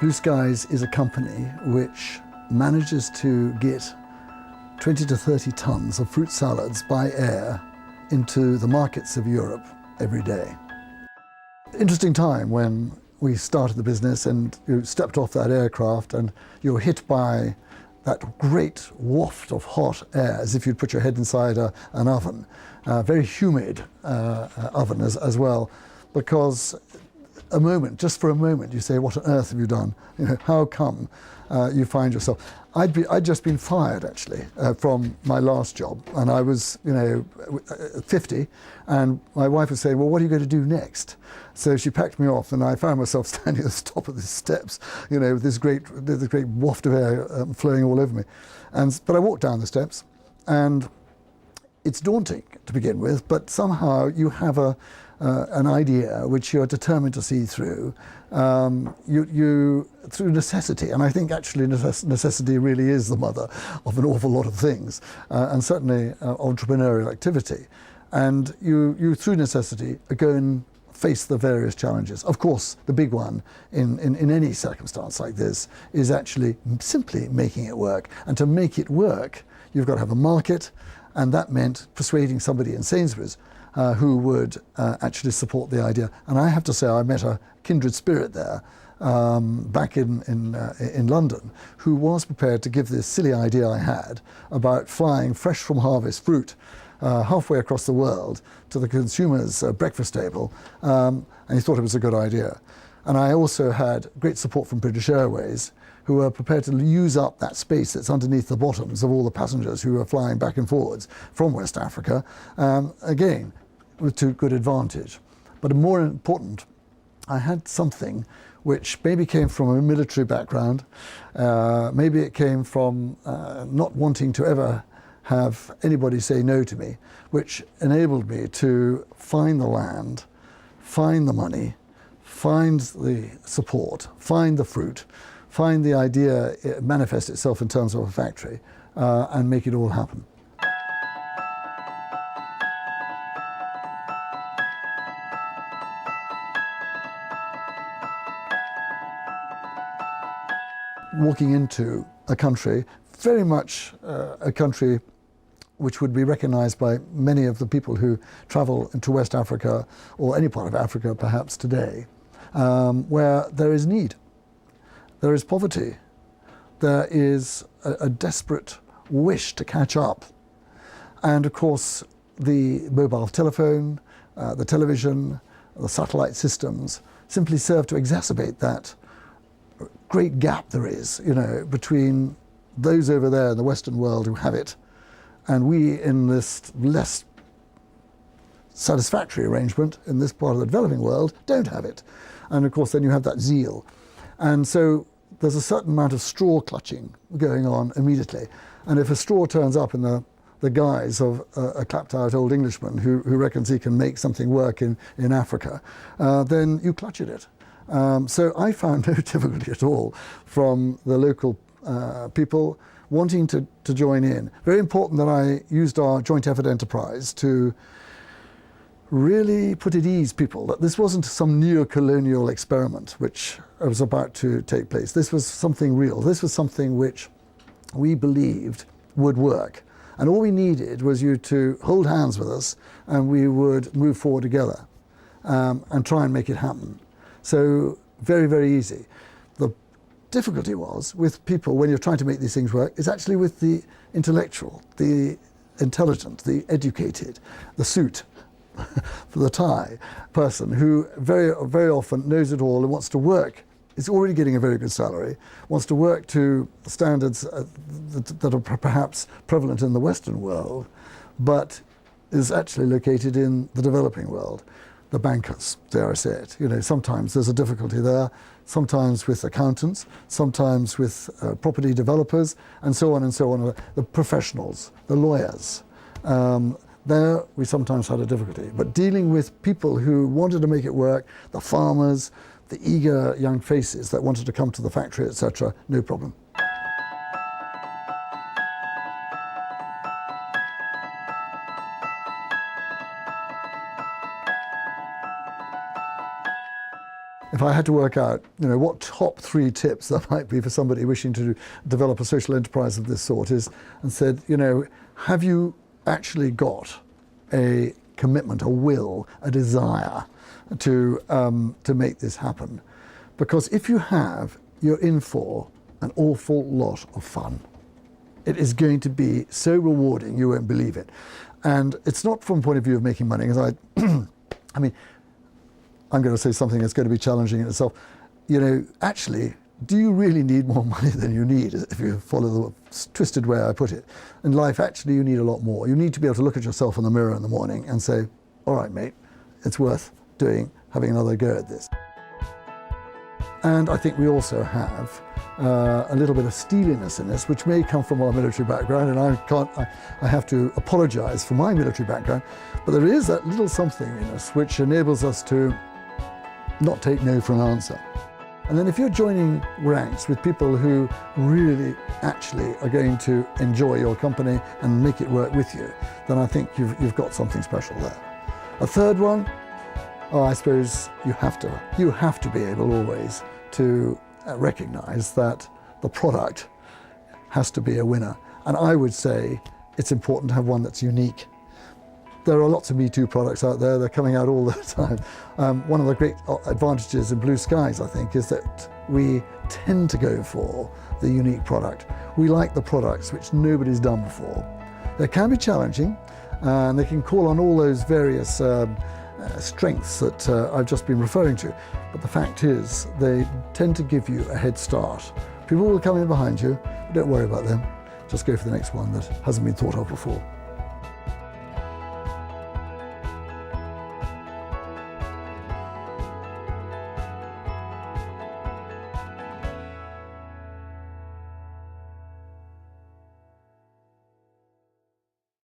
Blue Skies is a company which manages to get 20 to 30 tons of fruit salads by air into the markets of Europe every day. Interesting time when we started the business and you stepped off that aircraft and you were hit by that great waft of hot air, as if you'd put your head inside an oven, very humid oven as well, because just for a moment, you say, what on earth have you done? You know, how come you find yourself? I'd just been fired, actually, from my last job, and I was, 50, and my wife was saying, well, what are you going to do next? So she packed me off, and I found myself standing at the top of the steps, with this great waft of air flowing all over me. But I walked down the steps, and it's daunting to begin with, but somehow you have an idea which you're determined to see through, through necessity. And I think actually necessity really is the mother of an awful lot of things, and certainly entrepreneurial activity. And you through necessity, go and face the various challenges. Of course, the big one in any circumstance like this is actually simply making it work. And to make it work, you've got to have a market, and that meant persuading somebody in Sainsbury's who would actually support the idea. And I have to say, I met a kindred spirit there back in London, who was prepared to give this silly idea I had about flying fresh from harvest fruit halfway across the world to the consumer's breakfast table, and he thought it was a good idea. And I also had great support from British Airways, who were prepared to use up that space that's underneath the bottoms of all the passengers who were flying back and forwards from West Africa, again, to good advantage. But more important, I had something which maybe came from a military background, maybe it came from not wanting to ever have anybody say no to me, which enabled me to find the land, find the money, find the support, find the fruit, find the idea manifest itself in terms of a factory, and make it all happen. Walking into a country, very much a country which would be recognized by many of the people who travel into West Africa or any part of Africa perhaps today, where there is need, there is poverty, there is a desperate wish to catch up. And of course, the mobile telephone, the television, the satellite systems simply serve to exacerbate that great gap there is, between those over there in the Western world who have it, and we in this less satisfactory arrangement in this part of the developing world don't have it. And of course then you have that zeal. And so there's a certain amount of straw clutching going on immediately. And if a straw turns up in the guise of a clapped out old Englishman who reckons he can make something work in Africa, then you clutch at it. So I found no difficulty at all from the local people wanting to join in. Very important that I used our joint effort enterprise to really put at ease people that this wasn't some neo-colonial experiment which was about to take place. This was something real. This was something which we believed would work. And all we needed was you to hold hands with us and we would move forward together and try and make it happen. So very, very easy. The difficulty was with people when you're trying to make these things work is actually with the intellectual, the intelligent, the educated, the suit for the tie person who very, very often knows it all and wants to work, is already getting a very good salary, wants to work to standards that are perhaps prevalent in the Western world, but is actually located in the developing world. The bankers, dare I say it. Sometimes there's a difficulty there, sometimes with accountants, sometimes with property developers, and so on and so on. The professionals, the lawyers. There we sometimes had a difficulty. But dealing with people who wanted to make it work, the farmers, the eager young faces that wanted to come to the factory, etc., no problem. if I had to work out, what top 3 tips there might be for somebody wishing to develop a social enterprise of this sort is, and said, have you actually got a commitment, a will, a desire to make this happen? Because if you have, you're in for an awful lot of fun. It is going to be so rewarding, you won't believe it. And it's not from the point of view of making money, because I mean, I'm going to say something that's going to be challenging in itself. Actually, do you really need more money than you need, if you follow the twisted way I put it? In life, actually, you need a lot more. You need to be able to look at yourself in the mirror in the morning and say, all right, mate, it's worth having another go at this. And I think we also have a little bit of steeliness in us, which may come from our military background, and I have to apologize for my military background, but there is that little something in us which enables us to not take no for an answer. And then if you're joining ranks with people who really actually are going to enjoy your company and make it work with you, then I think you've got something special there. A third one, I suppose you have to be able always to recognize that the product has to be a winner. And I would say it's important to have one that's unique. There are lots of Me Too products out there. They're coming out all the time. One of the great advantages in Blue Skies, I think, is that we tend to go for the unique product. We like the products which nobody's done before. They can be challenging, and they can call on all those various strengths that I've just been referring to. But the fact is, they tend to give you a head start. People will come in behind you, but don't worry about them. Just go for the next one that hasn't been thought of before.